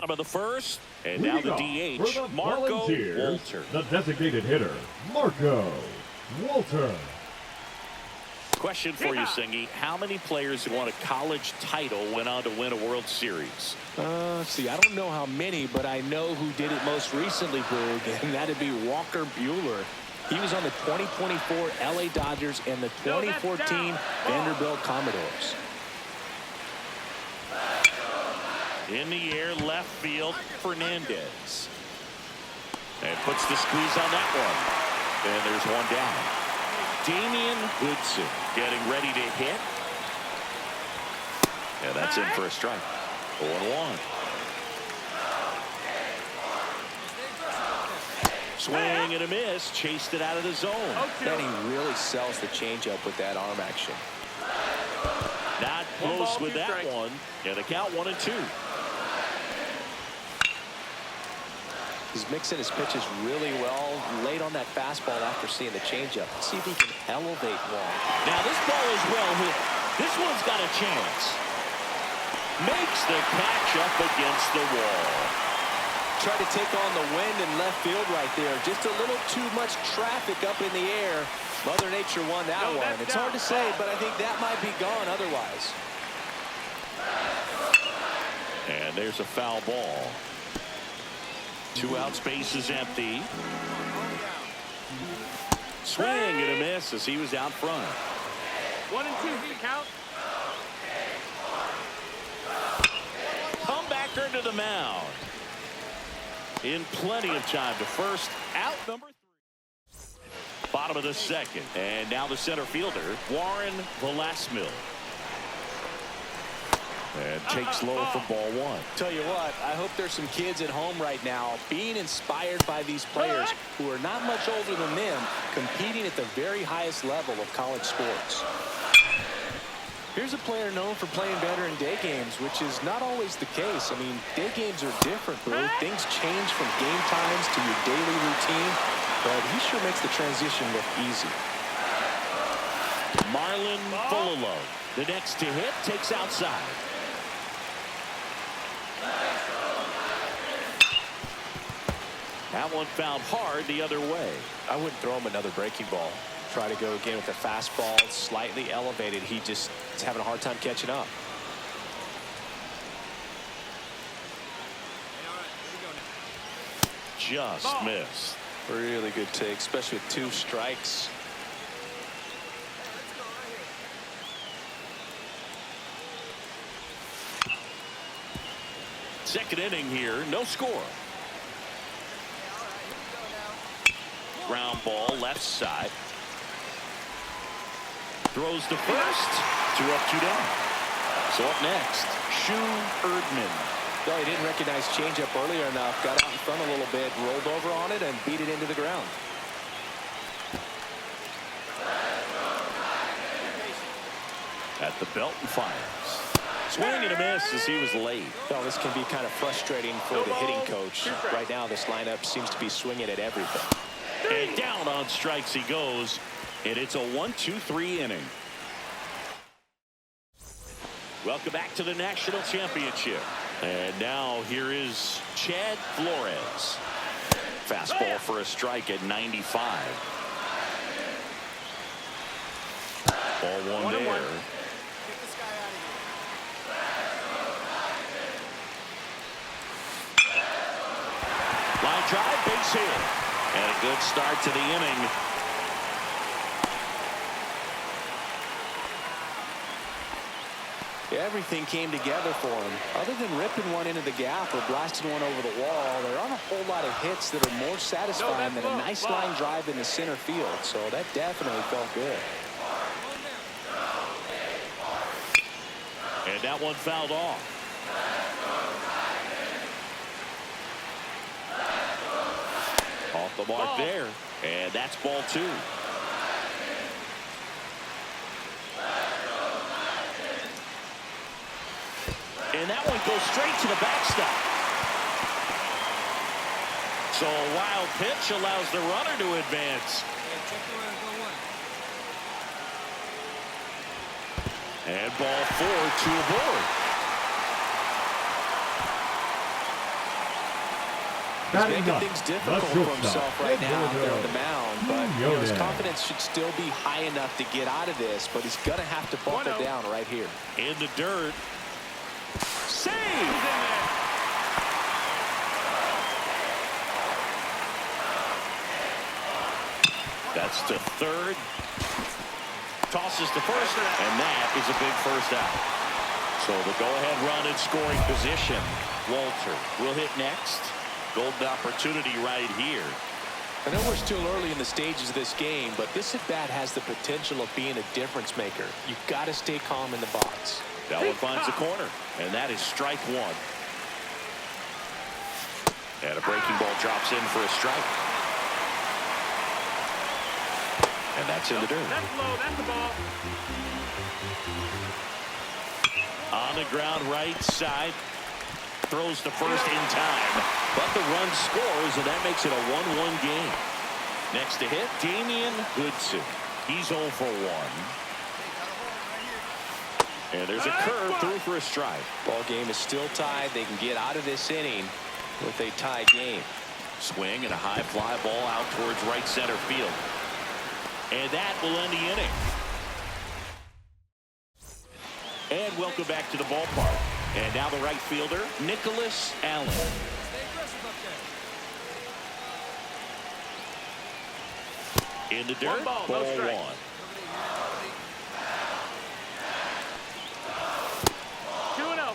Bottom of the first, and now the DH, the Marco Walter. The designated hitter, Marco Walter. Question for you, Singy. How many players who won a college title went on to win a World Series? See, I don't know how many, but I know who did it most recently, Boog, and that'd be Walker Buehler. He was on the 2024 LA Dodgers and the 2014 Vanderbilt Commodores. In the air, left field, Fernandez. And puts the squeeze on that one. And there's one down. Damian Goodson getting ready to hit. And that's in for a strike. 0-1. Swing and a miss. Chased it out of the zone. And he really sells the changeup with that arm action. Not close with that one. And the count 1-2. He's mixing his pitches really well. Late on that fastball after seeing the changeup. Let's see if he can elevate one. Now this ball is well hit. This one's got a chance. Makes the catch up against the wall. Tried to take on the wind in left field right there. Just a little too much traffic up in the air. Mother Nature won that one. It's hard to say, but I think that might be gone otherwise. And there's a foul ball. 2 out, space is empty. Swing and a miss as he was out front. 1-2 count. Comebacker to the mound. In plenty of time to first. Out number 3. Bottom of the second. And now the center fielder, Warren Velasquez. And takes low for ball 1. Tell you what, I hope there's some kids at home right now being inspired by these players who are not much older than them, competing at the very highest level of college sports. Here's a player known for playing better in day games, which is not always the case. I mean, day games are different, bro. Things change from game times to your daily routine, but he sure makes the transition look easy. Marlon Fulolo, the next to hit, takes outside. That one fouled hard the other way. I wouldn't throw him another breaking ball. Try to go again with a fastball slightly elevated. He just is having a hard time catching up. Just missed. Really good take, especially with 2 strikes. Second inning here, no score. Ground ball left side. Throws to first. 2 up, 2 down. So up next, Shu Erdman. No, he didn't recognize changeup earlier enough. Got out in front a little bit, rolled over on it, and beat it into the ground. At the belt and fires. Swing and a miss as he was late. Well, this can be kind of frustrating for the hitting coach. Right now, this lineup seems to be swinging at everything. And down on strikes he goes. And it's a 1-2-3 inning. Welcome back to the National Championship. And now here is Chad Flores. Fastball for a strike at 95. Ball 1 there. Line drive, base hit. And a good start to the inning. Everything came together for him. Other than ripping one into the gap or blasting one over the wall, there aren't a whole lot of hits that are more satisfying than a nice line drive in the center field. So that definitely felt good. And that one fouled off. Off the mark there. And that's ball 2. And that one goes straight to the backstop. So a wild pitch allows the runner to advance. And ball 4, 2 aboard. He's making things difficult for himself right now out there on the mound, but his confidence should still be high enough to get out of this, but he's going to have to buckle down right here. In the dirt. Save! That's to third. Tosses to first, and that is a big first out. So the go-ahead run in scoring position. Walter will hit next. Golden opportunity right here. I know we're still early in the stages of this game, but this at-bat has the potential of being a difference maker. You've got to stay calm in the box. That one finds the corner, and that is strike one. And a breaking ball drops in for a strike. And that's in the dirt. That's low. That's the ball. On the ground right side. Throws to first in time. But the run scores, and that makes it a 1-1 game. Next to hit, Damian Goodson. He's 0 for 1. And there's a curve through for a strike. Ball game is still tied. They can get out of this inning with a tie game. Swing and a high fly ball out towards right center field. And that will end the inning. And welcome back to the ballpark. And now the right fielder, Nicholas Allen. In the dirt, ball, ball no strike. one. 2-0.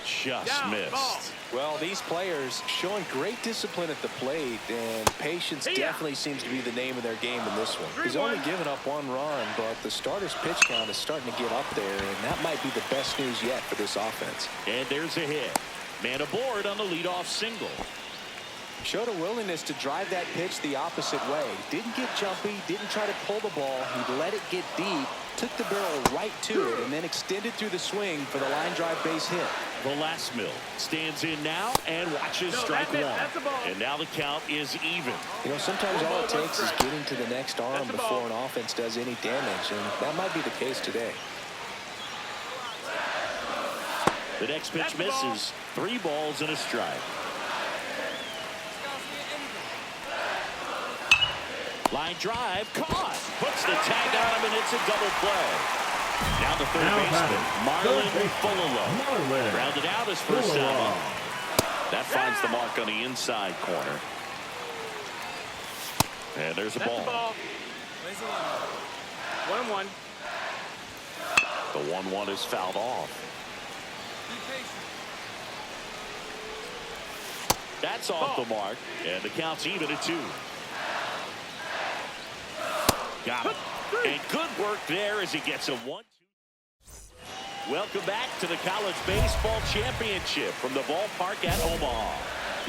Just Down, missed. ball. Well, these players showing great discipline at the plate, and patience definitely seems to be the name of their game in this one. He's only given up 1 run, but the starter's pitch count is starting to get up there, and that might be the best news yet for this offense. And there's a hit. Man aboard on the leadoff single. Showed a willingness to drive that pitch the opposite way. Didn't get jumpy, didn't try to pull the ball. He let it get deep, took the barrel right to it, and then extended through the swing for the line drive base hit. Velasquez stands in now and watches strike one. And now the count is even. You know, sometimes all it takes is getting to the next arm before an offense does any damage, and that might be the case today. The next pitch misses. 3 balls and a strike. Line drive, caught. Puts the tag on him, and it's a double play. Now the third baseman, Marlon Fulalo. Grounded out his first out. That finds the mark on the inside corner. And there's a ball. 1-1. The 1-1 is fouled off. That's off the mark, and the count's even at 2. Got it. And good work there as he gets a 1-2. Welcome back to the College Baseball Championship from the ballpark at Omaha.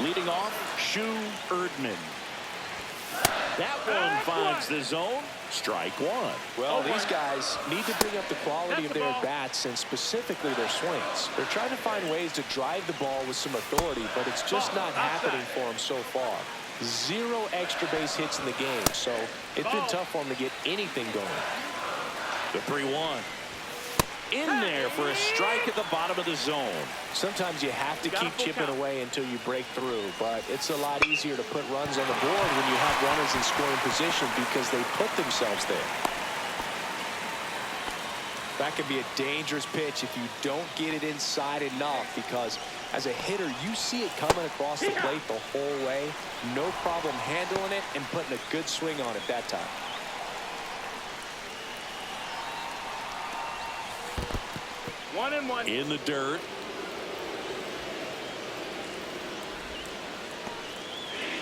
Leading off, Shu Erdman. That one finds the zone. Strike one. Well, these guys need to bring up the quality of their bats and specifically their swings. They're trying to find ways to drive the ball with some authority, but it's just not happening for them so far. 0 extra base hits in the game, so it's been tough for them to get anything going. The 3-1. In there for a strike at the bottom of the zone. Sometimes you have to keep chipping away until you break through, but it's a lot easier to put runs on the board when you have runners in scoring position because they put themselves there. That can be a dangerous pitch if you don't get it inside enough, because as a hitter, you see it coming across the plate the whole way. No problem handling it and putting a good swing on it that time. In the dirt.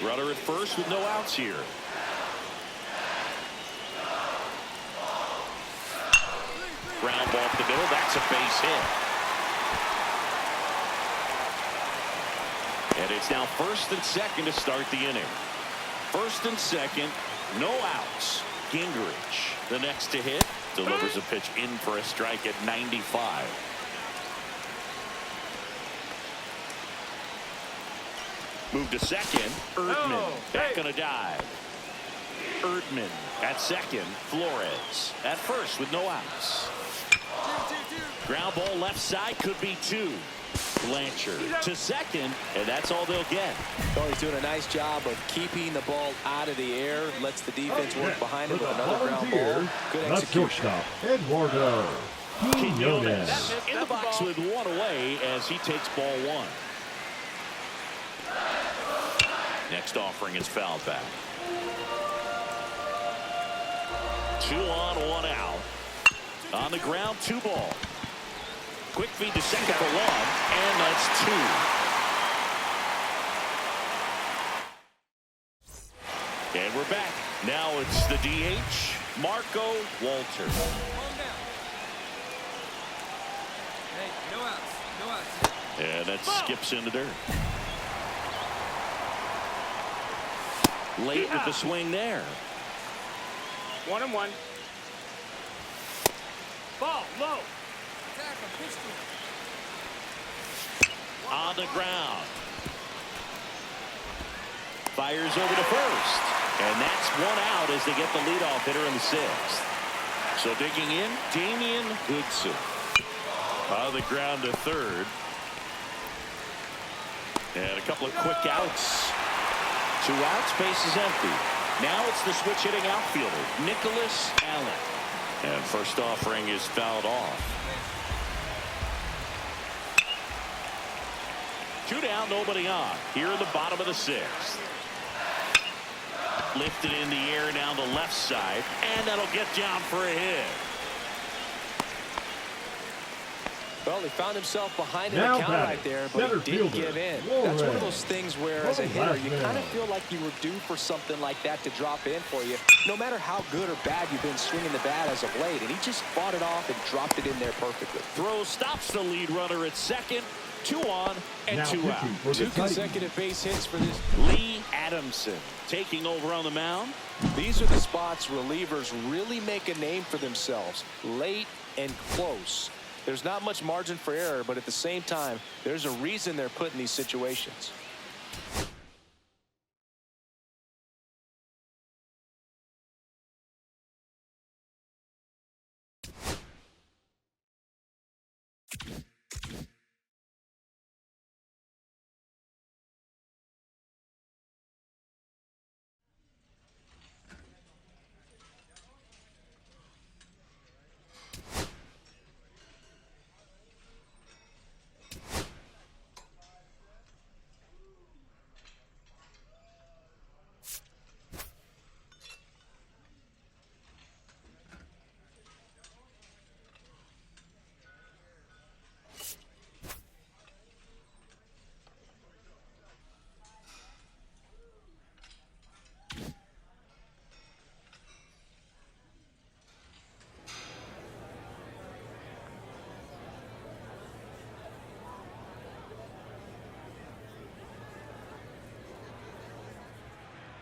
Runner at first with no outs here. Ground ball up the middle. That's a base hit. And it's now first and second to start the inning. First and second, no outs. Gingrich, the next to hit, delivers a pitch in for a strike at 95. Move to second. Erdman back on a dive. Erdman at second. Flores at first with no outs. Ground ball left side, could be 2. Blanchard to second, and that's all they'll get. Oh, he's doing a nice job of keeping the ball out of the air. Lets the defense work behind him with another ground ball. Good That's execution. shortstop, Eduardo Quinones. In the box with 1 away as he takes ball 1. Next offering is fouled back. 2 on, 1 out. On the ground, 2 ball. Quick feed to second for 1, and that's 2. And we're back. Now it's the DH, Marco Walter. Hey, no outs. No outs. And that skips into dirt. Late with the swing there. 1-1. Ball low. Attack him. Pitch to him. On the ground. Fires over to first. And that's 1 out as they get the leadoff hitter in the 6th. So digging in, Damian Goodson. On the ground to third. And a couple of quick outs. 2 outs, base is empty. Now it's the switch hitting outfielder, Nicholas Allen. And first offering is fouled off. 2 down, nobody on. Here in the bottom of the 6th. Lifted in the air down the left side, and that'll get down for a hit. Well, he found himself behind in Now the count right there, but he didn't give in. That's one of those things where, as a hitter, you kind of feel like you were due for something like that to drop in for you, no matter how good or bad you've been swinging the bat as of late. And he just fought it off and dropped it in there perfectly. Throw stops the lead runner at second. 2 on and Now 2 out. pitching for the 2 consecutive base hits for this. Lee Adamson taking over on the mound. These are the spots relievers really make a name for themselves, late and close. There's not much margin for error, but at the same time, there's a reason they're put in these situations.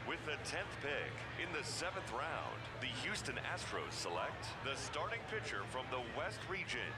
With the 10th pick in the 7th round, the Houston Astros select the starting pitcher from the West region.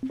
A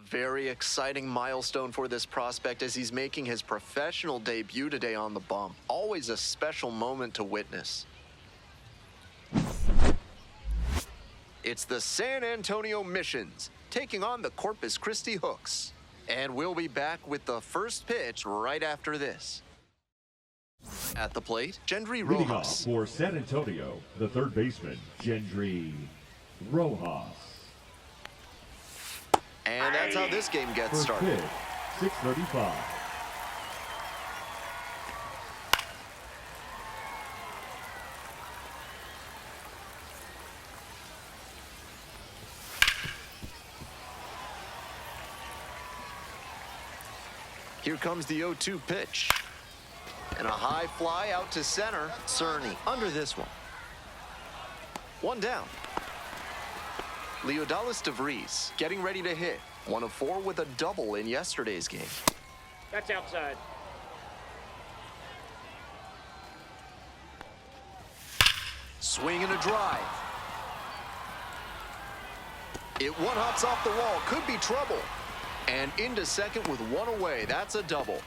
very exciting milestone for this prospect as he's making his professional debut today on the bump. Always a special moment to witness. It's the San Antonio Missions taking on the Corpus Christi Hooks. And we'll be back with the first pitch right after this. At the plate, Gendry Leading off Rojas. for San Antonio, the third baseman, Gendry Rojas. And that's how this game gets First started. pitch, 6:35. Here comes the 0-2 pitch. And a high fly out to center. Cerny under this one. One down. Leodalis DeVries getting ready to hit. 1 of 4 with a double in yesterday's game. That's outside. Swing and a drive. It one-hops off the wall. Could be trouble. And into second with one away. That's a double.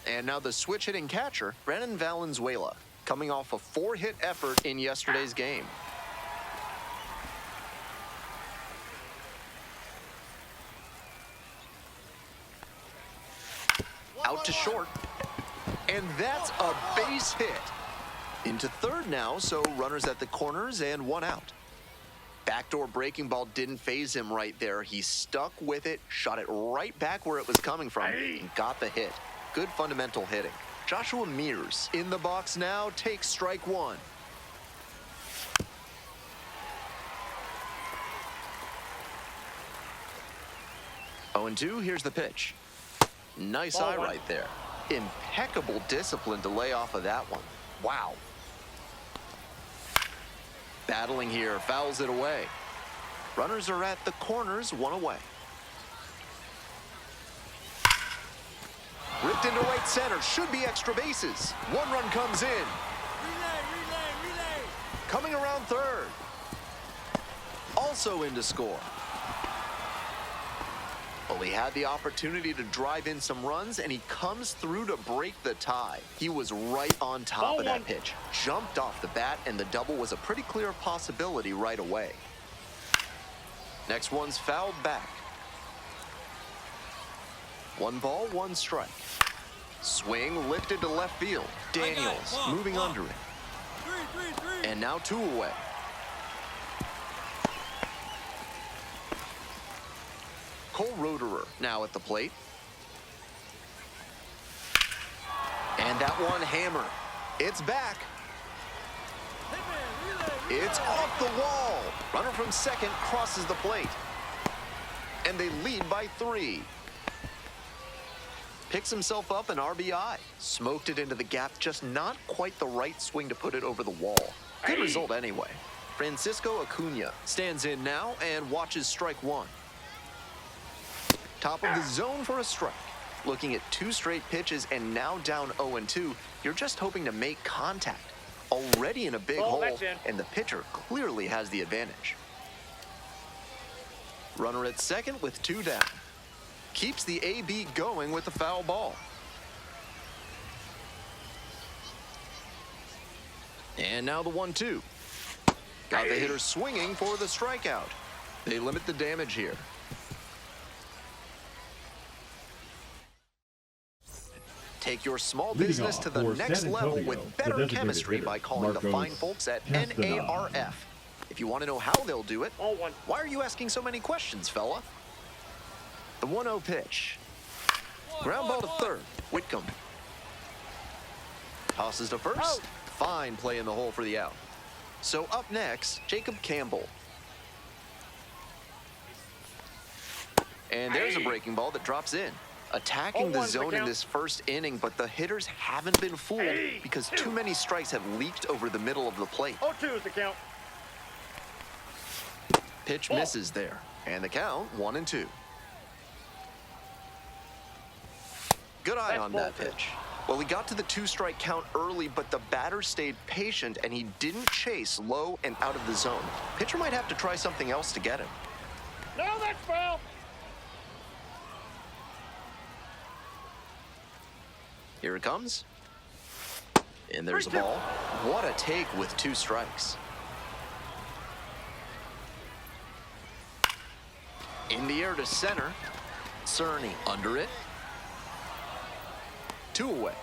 And now the switch hitting catcher, Brennan Valenzuela, coming off a 4-hit effort in yesterday's game. Out to short. And that's a base hit. Into third now, so runners at the corners and one out. Backdoor breaking ball didn't faze him right there. He stuck with it, shot it right back where it was coming from, and got the hit. Good fundamental hitting. Joshua Mears in the box now, takes strike one. Oh, and 2, here's the pitch. Nice eye right there. Impeccable discipline to lay off of that one. Wow. Battling here, fouls it away. Runners are at the corners, one away. Ripped into right center, should be extra bases. One run comes in. Relay. Coming around third. Also in to score. Well, he had the opportunity to drive in some runs, and he comes through to break the tie. He was right on top of that pitch. Jumped off the bat, and the double was a pretty clear possibility right away. Next one's fouled back. 1 ball, 1 strike. Swing lifted to left field. Daniels moving under it. Three. And now 2 away. Cole Roederer now at the plate. And that one hammer. It's back. It's off the wall. Runner from second crosses the plate. And they lead by 3. Picks himself up an RBI. Smoked it into the gap, just not quite the right swing to put it over the wall. Good result anyway. Francisco Acuna stands in now and watches strike 1. Top of the zone for a strike. Looking at 2 straight pitches and now down 0-2. You're just hoping to make contact. Already in a big hole, and the pitcher clearly has the advantage. Runner at second with 2 down. Keeps the AB going with the foul ball. And now the 1-2. Got the hitter swinging for the strikeout. They limit the damage here. Take your small business to the next level with better chemistry by calling the fine folks at NARF. If you want to know how they'll do it, why are you asking so many questions, fella? The 1-0 pitch. Ground ball to third. Whitcomb. Tosses to first. Fine play in the hole for the out. So up next, Jacob Campbell. And there's a breaking ball that drops in. Attacking the zone in this first inning, but the hitters haven't been fooled because too many strikes have leaked over the middle of the plate. 0-2 is the count. Pitch misses there, and the count 1-2. Good eye on that pitch. Well, he got to the 2-strike count early, but the batter stayed patient, and he didn't chase low and out of the zone. Pitcher might have to try something else to get him. No, that's foul. Here it comes. And there's a ball. What a take with 2 strikes. In the air to center. Cerny under it. 2 away.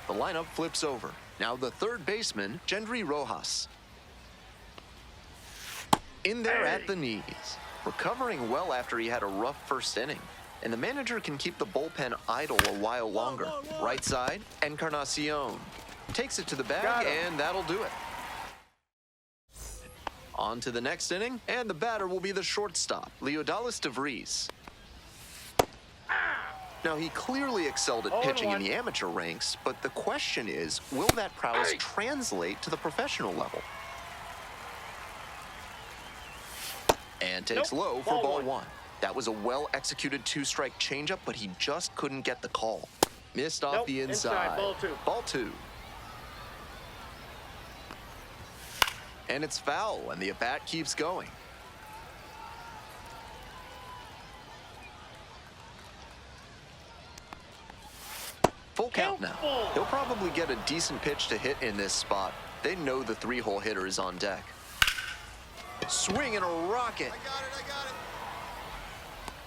The lineup flips over. Now the third baseman, Gendry Rojas. In there at the knees. Recovering well after he had a rough first inning. And the manager can keep the bullpen idle a while longer. Right side, Encarnacion. Takes it to the bag, and that'll do it. On to the next inning, and the batter will be the shortstop, Leodalis DeVries. Now, he clearly excelled at pitching in the amateur ranks, but the question is, will that prowess translate to the professional level? And takes low for ball 1. That was a well-executed 2-strike changeup, but he just couldn't get the call. Missed off the inside. Ball 2. And it's foul, and the at-bat keeps going. Full count now. He'll probably get a decent pitch to hit in this spot. They know the 3-hole hitter is on deck. Swing and a rocket. I got it.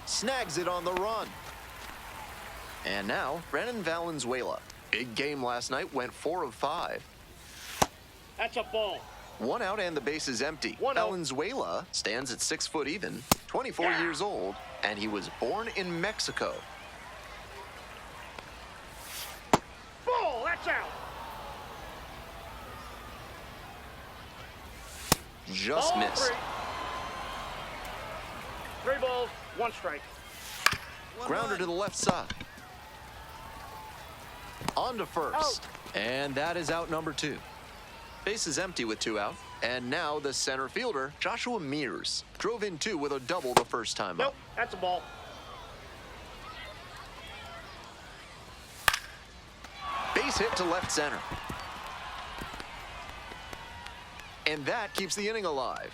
Snags it on the run. And now, Brandon Valenzuela. Big game last night, went 4 of 5. That's a ball. 1 out and the base is empty. 1 out. Valenzuela stands at 6 foot even, 24 years old, and he was born in Mexico. Ball, that's out. Just Ball missed. 3 balls, 1 strike. Grounder to the left side. On to first. And that is out number 2. Base is empty with 2 out. And now the center fielder, Joshua Mears, drove in 2 with a double the first time Nope, up. that's a ball. Base hit to left center. And that keeps the inning alive.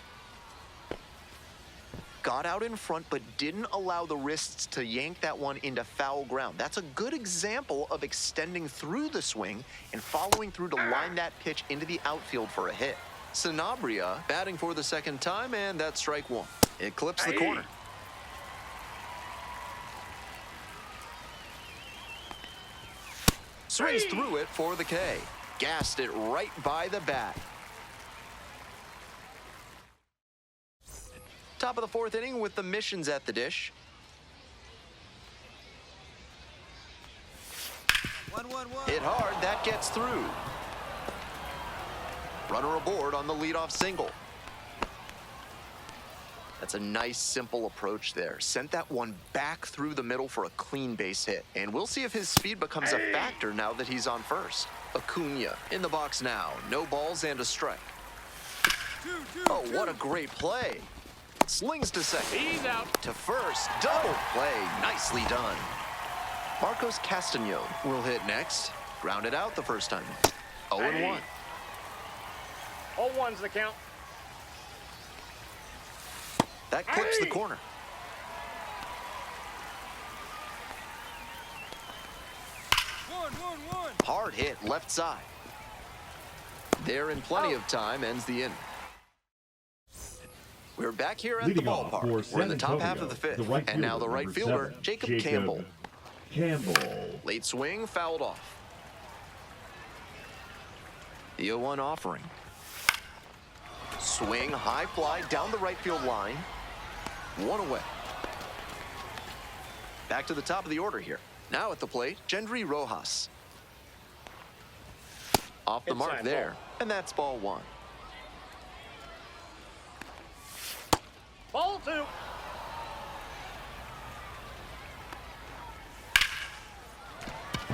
Got out in front, but didn't allow the wrists to yank that one into foul ground. That's a good example of extending through the swing and following through to line that pitch into the outfield for a hit. Sanabria batting for the second time, and that's strike 1. It clips the corner. Swings through it for the K. Gassed it right by the bat. Top of the 4th inning with the Missions at the dish. 1-1-1. Hit hard, that gets through. Runner aboard on the leadoff single. That's a nice, simple approach there. Sent that one back through the middle for a clean base hit. And we'll see if his speed becomes a factor now that he's on first. Acuna in the box now. No balls and a strike. Oh, what a great play. Slings to second. He's out. To first. Double play. Nicely done. Marcos Castañon will hit next. Grounded out the first time. 0-1. 0-1's the count. That clips the corner. One. Hard hit left side. There in plenty of time ends the inning. We're back here at the Leading off for ballpark. We're in the San top half Antonio, of the 5th. the right And now the fielder, right number fielder, 7, Jacob Campbell. Campbell. Late swing, fouled off. The 0-1 offering. Swing, high fly down the right field line. 1 away. Back to the top of the order here. Now at the plate, Gendry Rojas. Off the mark Inside there, ball. and that's ball 1. Ball 2.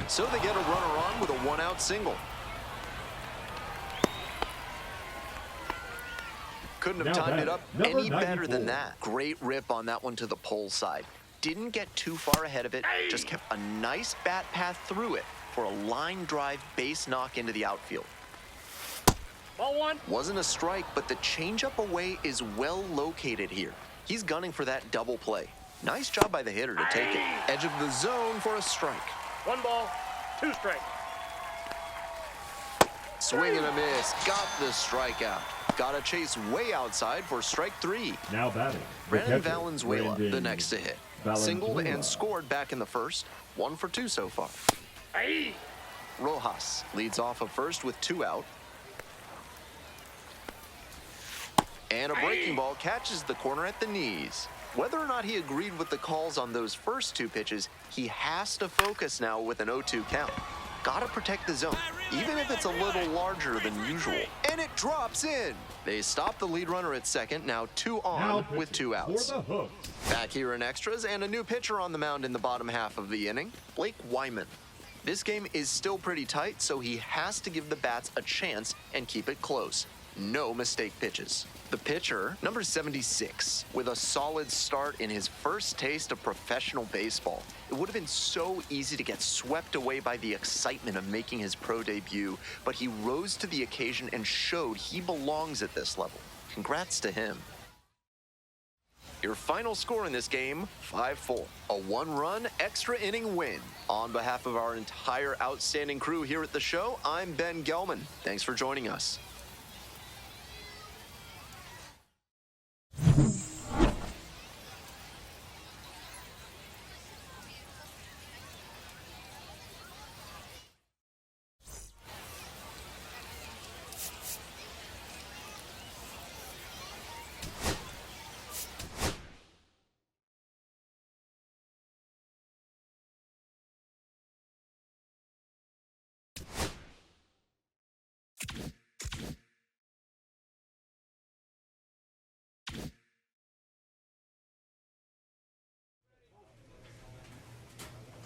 So they get a runner on with a 1-out single. Couldn't have Now timed it batting, up number any better 94. than that. Great rip on that one to the pole side. Didn't get too far ahead of it, just kept a nice bat path through it for a line drive base knock into the outfield. Ball 1. Wasn't a strike, but the changeup away is well located here. He's gunning for that double play. Nice job by the hitter to take it. Edge of the zone for a strike. 1 ball, 2 strikes. Swing and a miss. Got the strikeout. Got a chase way outside for strike 3. Now batting. the Brandon catcher, Valenzuela, the Brandon next to hit. Valenzuela. Singled and scored back in the first. 1 for 2 so far. Hey. Rojas leads off of first with 2 out. And a breaking ball catches the corner at the knees. Whether or not he agreed with the calls on those first 2 pitches, he has to focus now with an 0-2 count. Gotta protect the zone, even if it's a little larger than usual. And it drops in. They stop the lead runner at second, now 2 Now on with pitching 2 outs. For the Hooks. Back here in extras and a new pitcher on the mound in the bottom half of the inning, Blake Wyman. This game is still pretty tight, so he has to give the bats a chance and keep it close. No mistake pitches. The pitcher, number 76, with a solid start in his first taste of professional baseball. It would have been so easy to get swept away by the excitement of making his pro debut, but he rose to the occasion and showed he belongs at this level. Congrats to him. Your final score in this game, 5-4. A one-run extra inning win. On behalf of our entire outstanding crew here at the show, I'm Ben Gelman. Thanks for joining us.